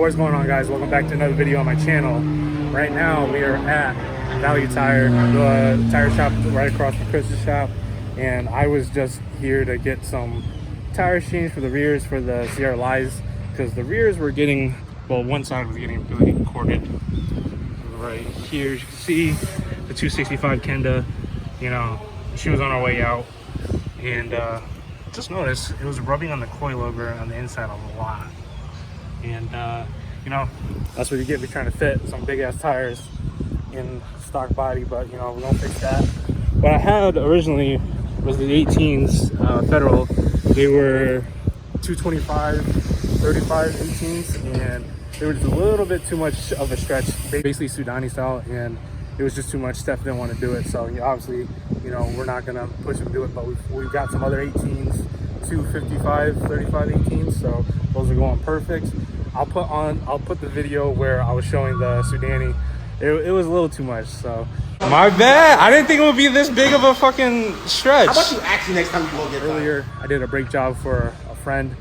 what's going on, guys? Welcome back to another video on my channel. Right now we are at Value Tire, the tire shop right across from Chris's shop, and I was just here to get some tire changed for the rears for the CR Lies, because the rears were getting, well, one side was getting really corded right here. As you can see, the 265 Kenda, you know, she was on her way out, and just noticed it was rubbing on the coilover on the inside a lot. And you know, that's what you get me trying to fit some big ass tires in stock body, but you know, we're gonna fix that. What I had originally was the 18s Federal. They were 225 35 18s, and they were just a little bit too much of a stretch, basically Sudani style, and it was just too much. Steph didn't want to do it, so obviously, you know, we're not gonna push him to do it, but we've got some other 18s, 255 35 18s, so those are going perfect. I'll put the video where I was showing the Sudani. It was a little too much, so my bad. I didn't think it would be this big of a fucking stretch. How about you actually next time you go get earlier? I did a brake job for a friend,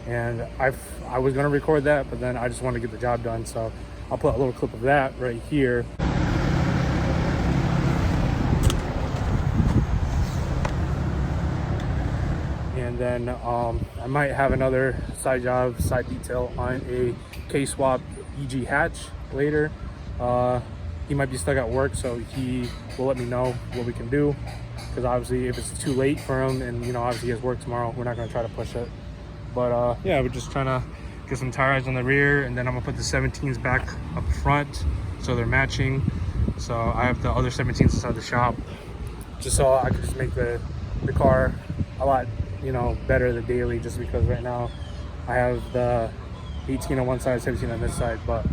and I was gonna record that, but then I just wanted to get the job done, so I'll put a little clip of that right here. And then I might have another side job, side detail on a K-swap EG hatch later. He might be stuck at work, so he will let me know what we can do, because obviously if it's too late for him, and you know, obviously he has work tomorrow, we're not going to try to push it. But yeah, we're just trying to get some tires on the rear, and then I'm gonna put the 17s back up front so they're matching. So I have the other 17s inside the shop, just so I can just make the car a lot, you know, better the daily, just because right now I have the 18 on one side, 17 on this side, but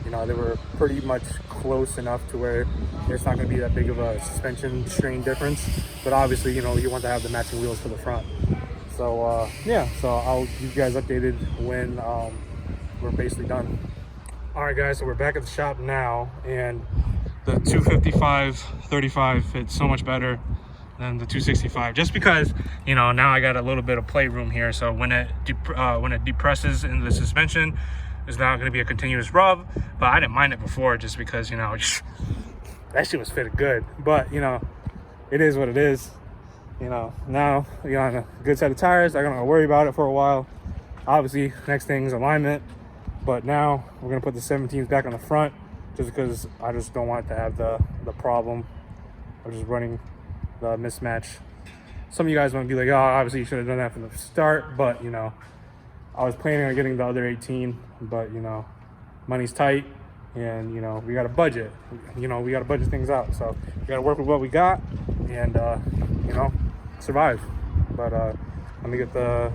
you know, they were pretty much close enough to where it's not going to be that big of a suspension strain difference. But obviously, you know, you want to have the matching wheels for the front. So yeah, so I'll keep you guys updated when we're basically done. All right, guys, so we're back at the shop now, and the 255 35 fits so much better than the 265, just because, you know, now I got a little bit of playroom here, so when it depresses into the suspension, it's not going to be a continuous rub. But I didn't mind it before, just because, you know, that shit was fitted good. But you know, it is what it is. You know, now you know, on a good set of tires, I don't have to worry about it for a while. Obviously, next thing is alignment, but now we're gonna put the 17s back on the front, just because I just don't want it to have the problem of just running the mismatch. Some of you guys might be like, oh, obviously you should have done that from the start, but you know, I was planning on getting the other 18, but you know, money's tight, and you know, we got a budget. You know, we got to budget things out, so we got to work with what we got, and you know, survive. But let me get the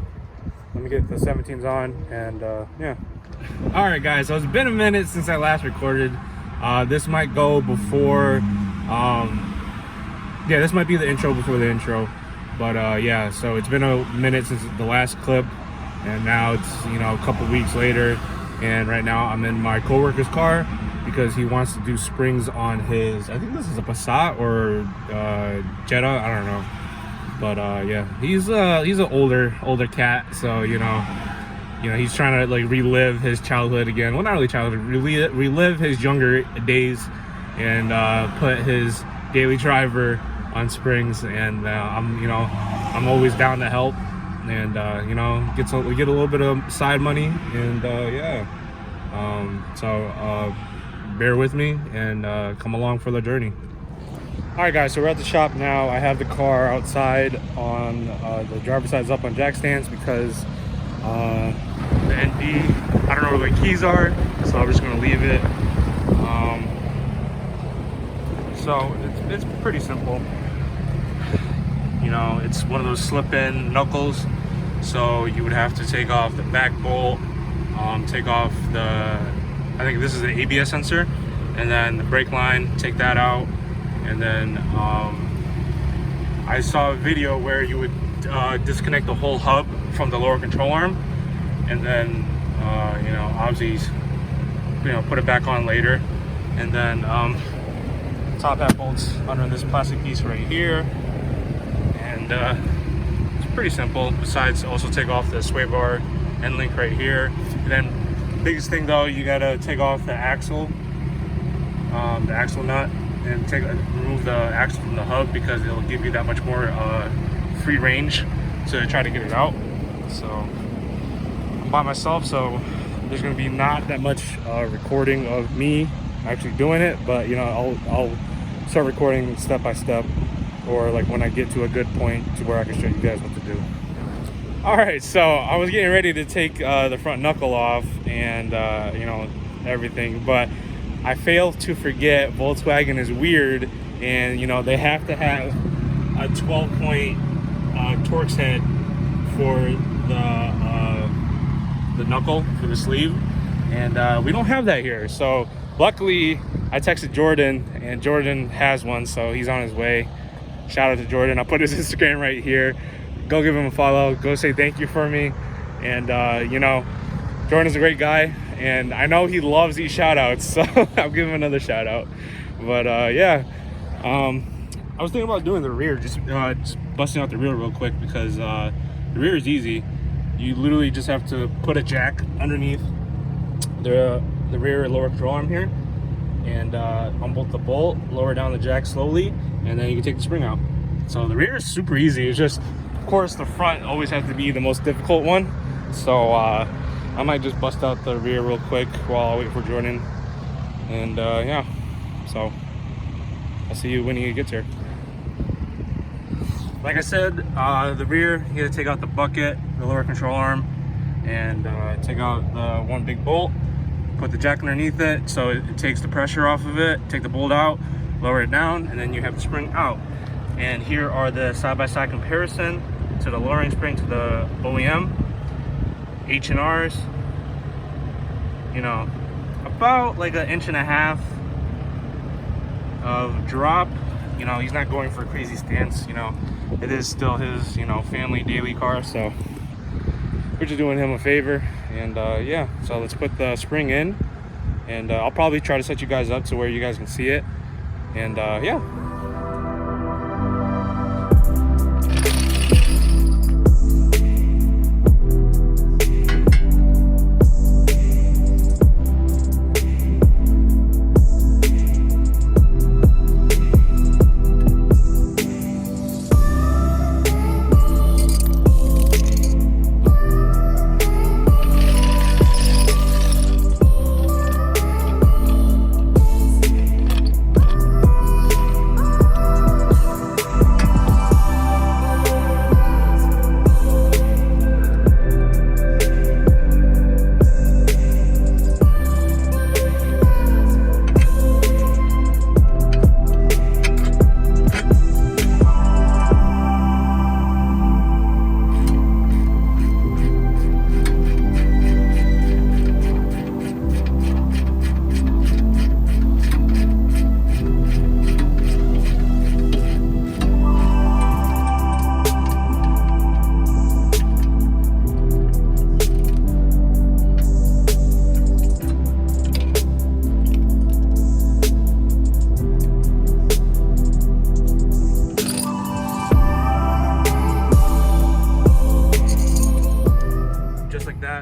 17s on, and yeah. All right, guys, so it's been a minute since I last recorded. This might go before yeah, this might be the intro before the intro, but yeah, so it's been a minute since the last clip, and now it's, you know, a couple weeks later, and right now I'm in my coworker's car because he wants to do springs on his, I think this is a Passat or Jetta, I don't know, but yeah, he's an older cat, so you know, he's trying to like relive his childhood again. Well, not really childhood, relive his younger days, and put his daily driver on springs, and I'm always down to help, and you know, we get a little bit of side money, and yeah, so bear with me and come along for the journey. All right, guys, so we're at the shop now. I have the car outside on the driver's side's up on jack stands, because the ND, I don't know where the keys are, so I'm just gonna leave it. So it's pretty simple. You know, it's one of those slip-in knuckles, so you would have to take off the back bolt, take off the, I think this is the ABS sensor, and then the brake line, take that out, and then I saw a video where you would disconnect the whole hub from the lower control arm, and then you know, obviously, you know, put it back on later, and then top half bolts under this plastic piece right here, and it's pretty simple. Besides, also take off the sway bar end link right here, and then Biggest thing though, you gotta take off the axle nut, and remove the axle from the hub, because it'll give you that much more free range to try to get it out. So I'm by myself, so there's gonna be not that much recording of me actually doing it, but you know, I'll start recording step by step, or like when I get to a good point to where I can show you guys what to do. All right, so I was getting ready to take the front knuckle off and you know, everything, but I failed to forget Volkswagen is weird, and you know, they have to have a 12-point Torx head for the knuckle for the sleeve, and we don't have that here. So luckily I texted Jordan, and Jordan has one, so he's on his way. Shout out to Jordan. I'll put his Instagram right here. Go give him a follow, go say thank you for me. And you know, Jordan's a great guy, and I know he loves these shout outs, so I'll give him another shout out. But yeah, I was thinking about doing the rear, just busting out the rear real quick, because the rear is easy. You literally just have to put a jack underneath the rear lower control arm here, and unbolt the bolt, lower down the jack slowly, and then you can take the spring out. So the rear is super easy. It's just, of course, the front always has to be the most difficult one. So I might just bust out the rear real quick while I wait for Jordan. And yeah, so I'll see you when he gets here. Like I said, the rear, you gotta take out the bucket, the lower control arm, and take out the one big bolt, put the jack underneath it so it takes the pressure off of it, take the bolt out, lower it down, and then you have the spring out. And here are the side-by-side comparison to the lowering spring to the OEM. H&Rs, you know, about like 1.5 inches of drop. You know, he's not going for a crazy stance, you know, it is still his, you know, family daily car, so we're just doing him a favor. And yeah, so let's put the spring in, and I'll probably try to set you guys up to where you guys can see it. And yeah.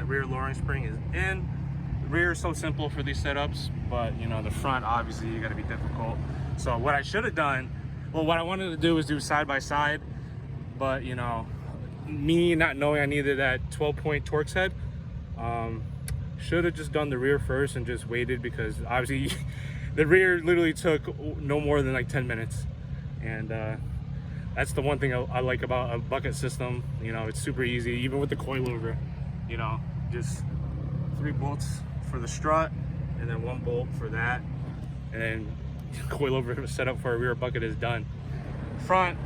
Rear lowering spring is in. The rear is so simple for these setups, but you know, the front, obviously you got to be difficult. So what I should have done, well, what I wanted to do was do side by side, but you know, me not knowing I needed that 12-point Torx head, should have just done the rear first and just waited, because obviously the rear literally took no more than like 10 minutes. And that's the one thing I like about a bucket system. You know, it's super easy, even with the coilover. You know, just 3 bolts for the strut, and then 1 bolt for that, and then coilover setup for a rear bucket is done. Front,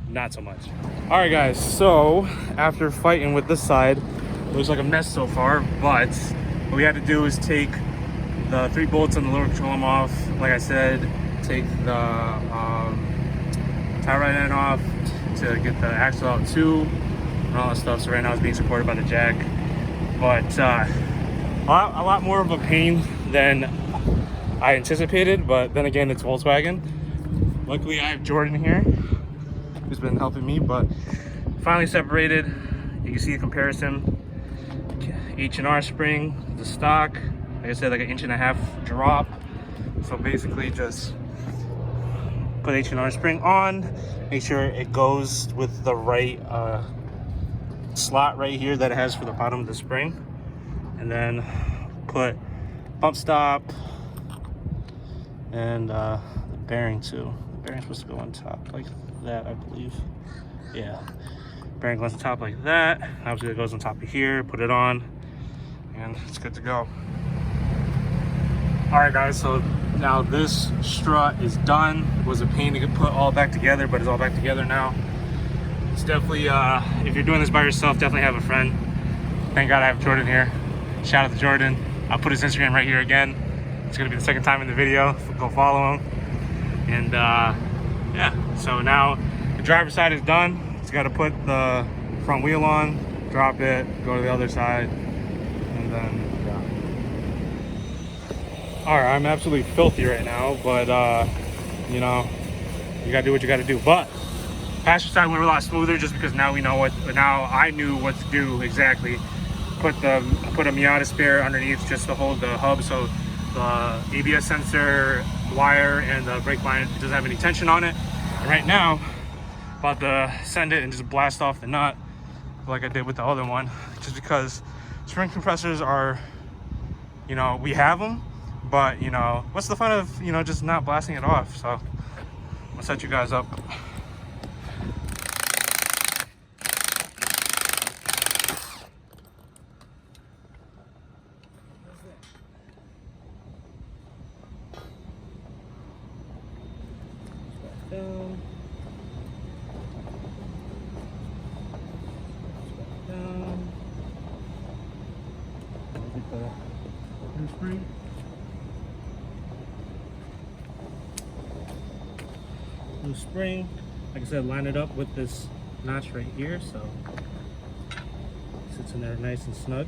not so much. All right, guys. So after fighting with this side, it looks like a mess so far. But what we had to do is take the 3 bolts on the lower control arm off. Like I said, take the tie rod end off to get the axle out too, and all that stuff. So right now it's being supported by the jack, but a lot more of a pain than I anticipated. But then again, it's Volkswagen. Luckily I have Jordan here who's been helping me, but finally separated. You can see the comparison. H&R spring, the stock. Like I said, like an 1.5 inch drop. So basically just put H&R spring on, make sure it goes with the right slot right here that it has for the bottom of the spring. And then put bump stop and the bearing too. The bearing's supposed to go on top like that, I believe. Yeah, bearing goes on top like that. Obviously it goes on top of here, put it on, and it's good to go. All right guys, so now this strut is done. It was a pain to get put all back together, but it's all back together now. It's definitely, if you're doing this by yourself, definitely have a friend. Thank God I have Jordan here. Shout out to Jordan. I'll put his Instagram right here again. It's gonna be the second time in the video. Go follow him. And yeah, so now the driver's side is done. It's gotta put the front wheel on, drop it, go to the other side, and then all right, I'm absolutely filthy right now, but you know, you gotta do what you gotta do. But passenger side went a lot smoother just because now we know what. Now I knew what to do exactly. Put a Miata spare underneath just to hold the hub, so the ABS sensor wire and the brake line doesn't have any tension on it. And right now, about to send it and just blast off the nut like I did with the other one, just because spring compressors are, you know, we have them. But, you know, what's the fun of, you know, just not blasting it off? So, I'll set you guys up. Down. Down. Get the new spring. New spring, like I said, line it up with this notch right here, so it sits in there nice and snug,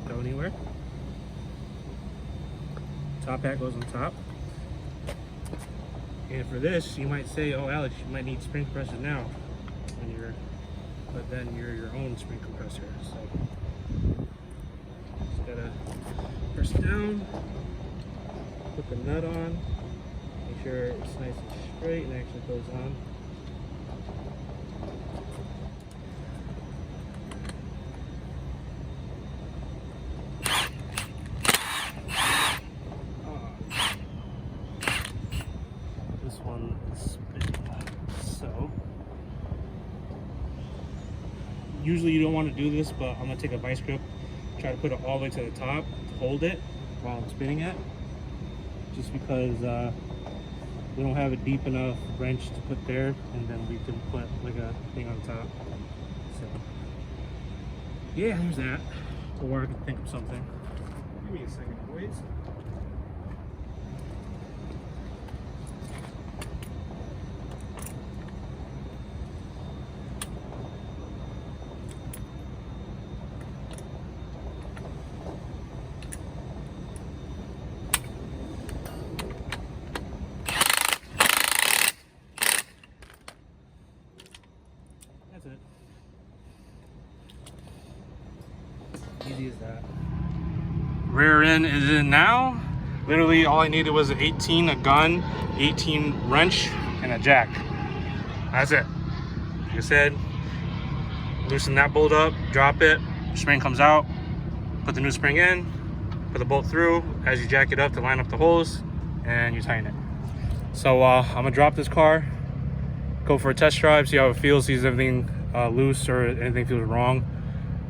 don't go anywhere. Top hat goes on top. And for this, you might say, oh Alex, you might need spring compressor now, but then you're your own spring compressor. So just gotta press down, put the nut on, make sure it's nice and straight and actually goes on. This one is spinning. So usually you don't want to do this, but I'm gonna take a vice grip, try to put it all the way to the top to hold it while I'm spinning it, just because we don't have a deep enough wrench to put there, and then we can put like a thing on top. So yeah, there's that. Or I can think of something. Give me a second, boys. That's it. Easy as that. Rear end is in now. Literally all I needed was an 18, a gun, 18 wrench, and a jack. That's it. Like I said, loosen that bolt up, drop it, spring comes out, put the new spring in, put the bolt through as you jack it up to line up the holes, and you tighten it. So I'm gonna drop this car, go for a test drive, see how it feels, see if everything loose or anything feels wrong,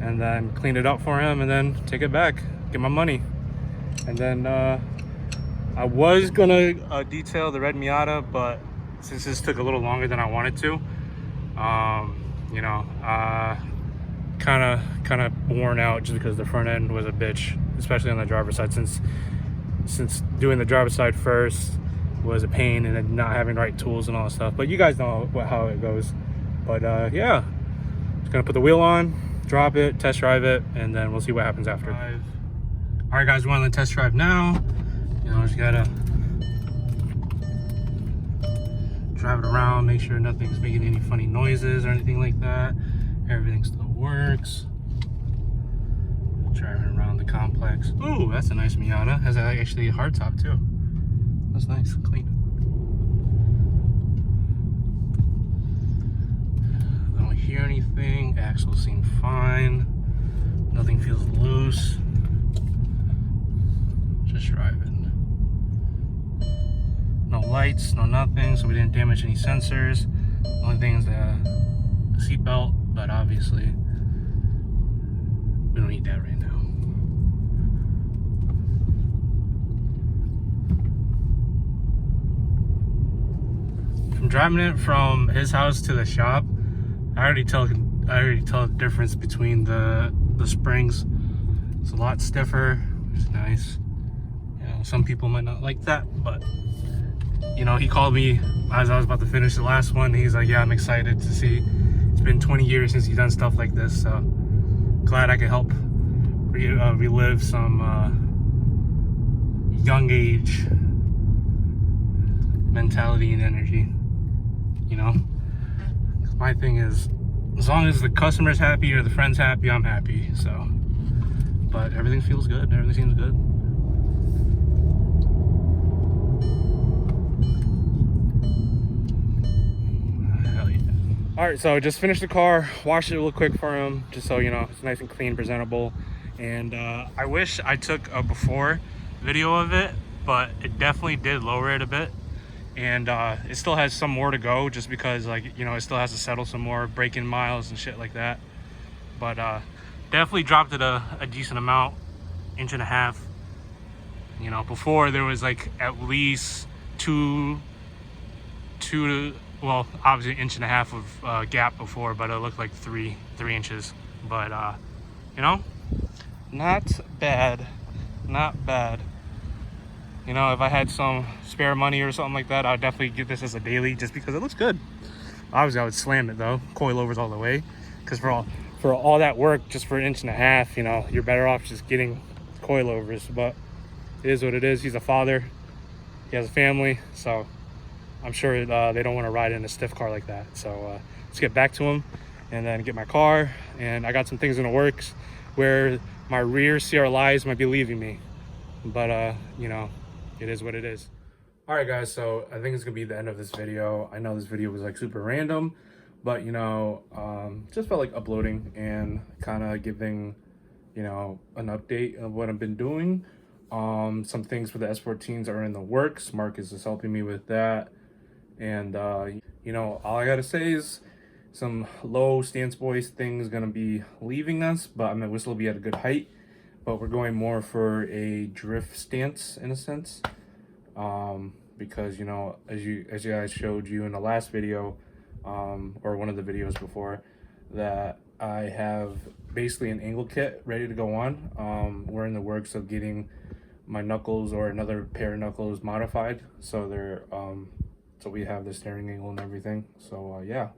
and then clean it up for him, and then take it back, get my money. And then I was gonna detail the red Miata, but since this took a little longer than I wanted to, you know, kind of worn out just because the front end was a bitch, especially on the driver's side, since doing the driver's side first was a pain, and then not having the right tools and all that stuff. But you guys know how it goes. But yeah, just gonna put the wheel on, drop it, test drive it, and then we'll see what happens after. All right guys, we're on the test drive now. You know, just gotta drive it around, make sure nothing's making any funny noises or anything like that. Everything still works. Driving around complex. Ooh, that's a nice Miata. Has actually a hard top too. That's nice, clean. I don't hear anything. Axles seem fine. Nothing feels loose. Just driving. No lights, no nothing, so we didn't damage any sensors. Only thing is the seatbelt, but obviously we don't need that right now. From driving it from his house to the shop, I already tell the difference between the springs. It's a lot stiffer, which is nice. You know, some people might not like that, but you know, he called me as I was about to finish the last one. He's like, yeah, I'm excited to see. It's been 20 years since he's done stuff like this, so glad I could help relive some young age mentality and energy, you know? 'Cause my thing is, as long as the customer's happy or the friend's happy, I'm happy, so. But everything feels good, everything seems good. All right, so just finished the car, washed it real quick for him, just so you know it's nice and clean, presentable. And I wish I took a before video of it, but it definitely did lower it a bit. And it still has some more to go, just because, like, you know, it still has to settle some more break-in miles and shit like that. But definitely dropped it a decent amount, 1.5 inches. You know, before there was like at least two well, obviously 1.5 inches of gap before, but it looked like 3 inches. But you know, not bad, not bad. You know, if I had some spare money or something like that, I'd definitely get this as a daily, just because it looks good. Obviously I would slam it though, coilovers all the way, because for all that work just for 1.5 inches, you know, you're better off just getting coilovers. But it is what it is. He's a father, he has a family, so I'm sure they don't want to ride in a stiff car like that. So let's get back to him and then get my car. And I got some things in the works where my rear CR-Lis might be leaving me, but you know, it is what it is. All right guys, so I think it's gonna be the end of this video. I know this video was like super random, but you know, just felt like uploading and kind of giving, you know, an update of what I've been doing. Some things for the S14s are in the works. Marcus is helping me with that. And you know, all I gotta say is some low stance boys things gonna be leaving us, but I mean, we'll still be at a good height, but we're going more for a drift stance in a sense, because you know, as you guys showed you in the last video, or one of the videos before, that I have basically an angle kit ready to go on. We're in the works of getting my knuckles or another pair of knuckles modified, so they're so we have the steering angle and everything. So yeah,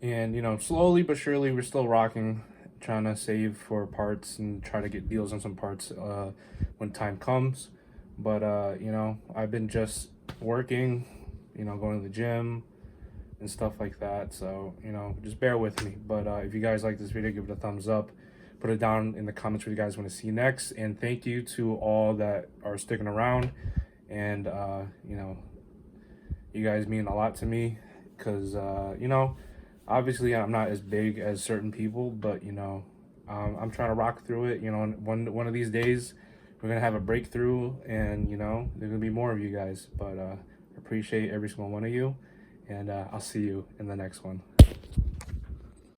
and you know, slowly but surely we're still rocking, trying to save for parts and try to get deals on some parts when time comes. But you know, I've been just working, you know, going to the gym and stuff like that, so you know, just bear with me. But if you guys like this video, give it a thumbs up, put it down in the comments what you guys want to see next, and thank you to all that are sticking around. And you know, you guys mean a lot to me, because you know, obviously I'm not as big as certain people, but you know, I'm trying to rock through it. You know, and one of these days we're gonna have a breakthrough, and you know, there's gonna be more of you guys. But appreciate every single one of you, and I'll see you in the next one.